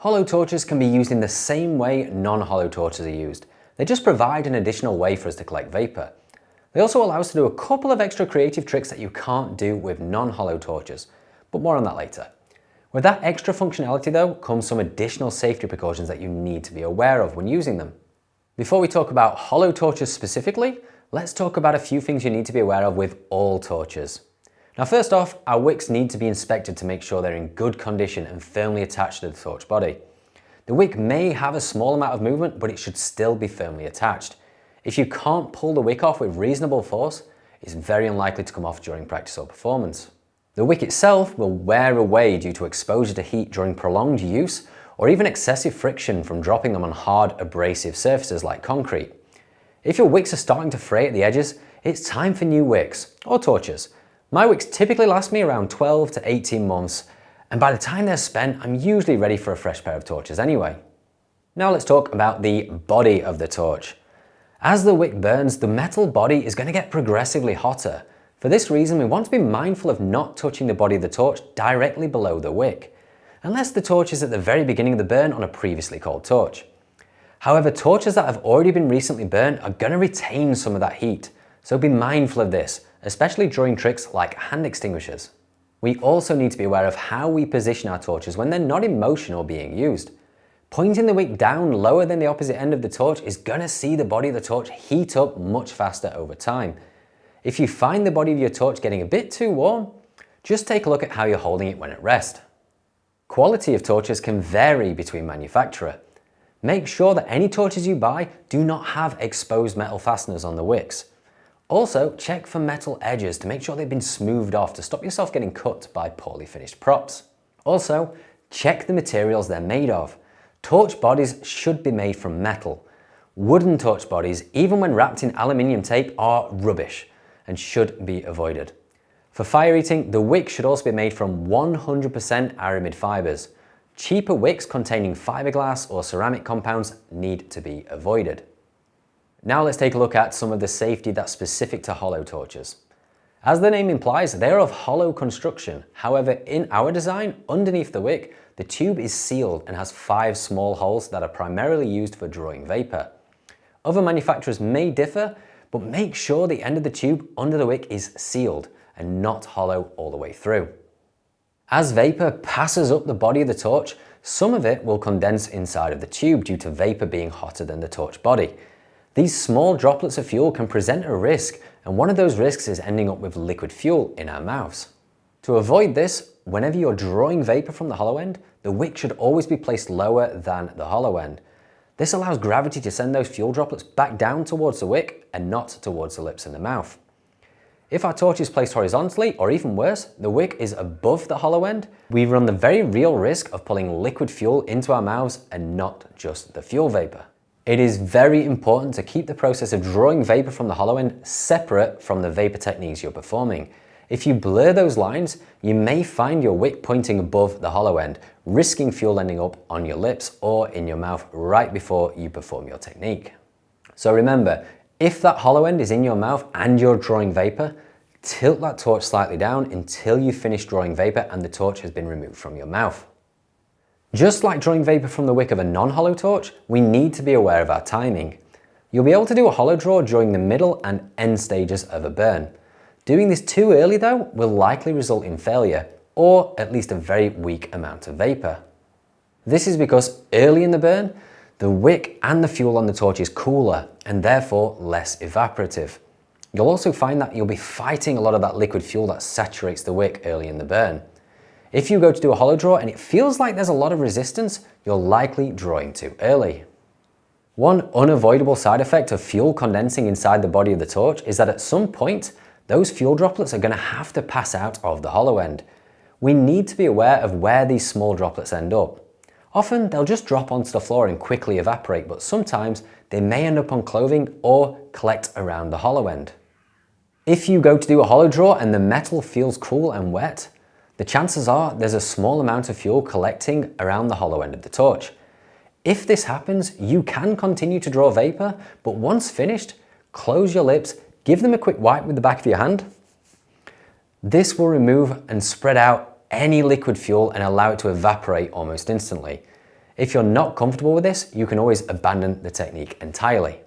Hollow torches can be used in the same way non-hollow torches are used. They just provide an additional way for us to collect vapor. They also allow us to do a couple of extra creative tricks that you can't do with non-hollow torches, but more on that later. With that extra functionality though, comes some additional safety precautions that you need to be aware of when using them. Before we talk about hollow torches specifically, let's talk about a few things you need to be aware of with all torches. Now first off, our wicks need to be inspected to make sure they're in good condition and firmly attached to the torch body. The wick may have a small amount of movement, but it should still be firmly attached. If you can't pull the wick off with reasonable force, it's very unlikely to come off during practice or performance. The wick itself will wear away due to exposure to heat during prolonged use, or even excessive friction from dropping them on hard abrasive surfaces like concrete. If your wicks are starting to fray at the edges, it's time for new wicks, or torches. My wicks typically last me around 12 to 18 months, and by the time they're spent, I'm usually ready for a fresh pair of torches anyway. Now let's talk about the body of the torch. As the wick burns, the metal body is going to get progressively hotter. For this reason, we want to be mindful of not touching the body of the torch directly below the wick, unless the torch is at the very beginning of the burn on a previously cold torch. However, torches that have already been recently burned are going to retain some of that heat, so be mindful of this, especially during tricks like hand extinguishers. We also need to be aware of how we position our torches when they're not in motion or being used. Pointing the wick down lower than the opposite end of the torch is going to see the body of the torch heat up much faster over time. If you find the body of your torch getting a bit too warm, just take a look at how you're holding it when at rest. Quality of torches can vary between manufacturer. Make sure that any torches you buy do not have exposed metal fasteners on the wicks. Also, check for metal edges to make sure they've been smoothed off to stop yourself getting cut by poorly finished props. Also, check the materials they're made of. Torch bodies should be made from metal. Wooden torch bodies, even when wrapped in aluminium tape, are rubbish and should be avoided. For fire eating, the wick should also be made from 100% aramid fibers. Cheaper wicks containing fiberglass or ceramic compounds need to be avoided. Now let's take a look at some of the safety that's specific to hollow torches. As the name implies, they are of hollow construction. However, in our design, underneath the wick, the tube is sealed and has 5 small holes that are primarily used for drawing vapor. Other manufacturers may differ, but make sure the end of the tube under the wick is sealed and not hollow all the way through. As vapor passes up the body of the torch, some of it will condense inside of the tube due to vapor being hotter than the torch body. These small droplets of fuel can present a risk, and one of those risks is ending up with liquid fuel in our mouths. To avoid this, whenever you're drawing vapor from the hollow end, the wick should always be placed lower than the hollow end. This allows gravity to send those fuel droplets back down towards the wick and not towards the lips and the mouth. If our torch is placed horizontally, or even worse, the wick is above the hollow end, we run the very real risk of pulling liquid fuel into our mouths and not just the fuel vapor. It is very important to keep the process of drawing vapor from the hollow end separate from the vapor techniques you're performing. If you blur those lines, you may find your wick pointing above the hollow end, risking fuel ending up on your lips or in your mouth right before you perform your technique. So remember, if that hollow end is in your mouth and you're drawing vapor, tilt that torch slightly down until you finish drawing vapor and the torch has been removed from your mouth. Just like drawing vapor from the wick of a non-hollow torch, we need to be aware of our timing. You'll be able to do a hollow draw during the middle and end stages of a burn. Doing this too early though will likely result in failure, or at least a very weak amount of vapor. This is because early in the burn, the wick and the fuel on the torch is cooler and therefore less evaporative. You'll also find that you'll be fighting a lot of that liquid fuel that saturates the wick early in the burn. If you go to do a hollow draw and it feels like there's a lot of resistance, you're likely drawing too early. One unavoidable side effect of fuel condensing inside the body of the torch is that at some point, those fuel droplets are going to have to pass out of the hollow end. We need to be aware of where these small droplets end up. Often they'll just drop onto the floor and quickly evaporate, but sometimes they may end up on clothing or collect around the hollow end. If you go to do a hollow draw and the metal feels cool and wet, the chances are there's a small amount of fuel collecting around the hollow end of the torch. If this happens, you can continue to draw vapor, but once finished, close your lips, give them a quick wipe with the back of your hand. This will remove and spread out any liquid fuel and allow it to evaporate almost instantly. If you're not comfortable with this, you can always abandon the technique entirely.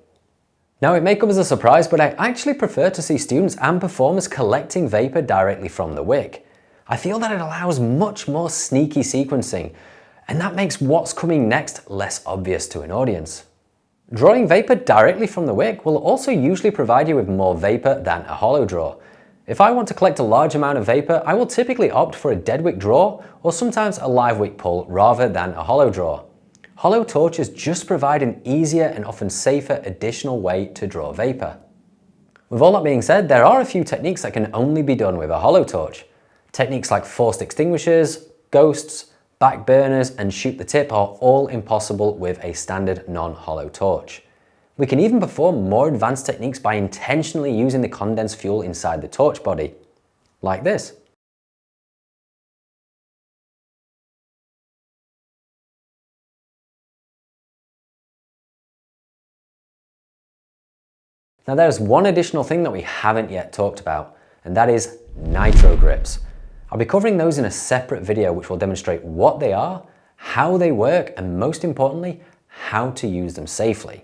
Now, it may come as a surprise, but I actually prefer to see students and performers collecting vapor directly from the wick. I feel that it allows much more sneaky sequencing, and that makes what's coming next less obvious to an audience. Drawing vapor directly from the wick will also usually provide you with more vapor than a hollow draw. If I want to collect a large amount of vapor, I will typically opt for a dead wick draw or sometimes a live wick pull rather than a hollow draw. Hollow torches just provide an easier and often safer additional way to draw vapor. With all that being said, there are a few techniques that can only be done with a hollow torch. Techniques like forced extinguishers, ghosts, back burners, and shoot the tip are all impossible with a standard non-hollow torch. We can even perform more advanced techniques by intentionally using the condensed fuel inside the torch body, like this. Now there's one additional thing that we haven't yet talked about, and that is nitro grips. I'll be covering those in a separate video which will demonstrate what they are, how they work, and most importantly, how to use them safely.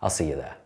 I'll see you there.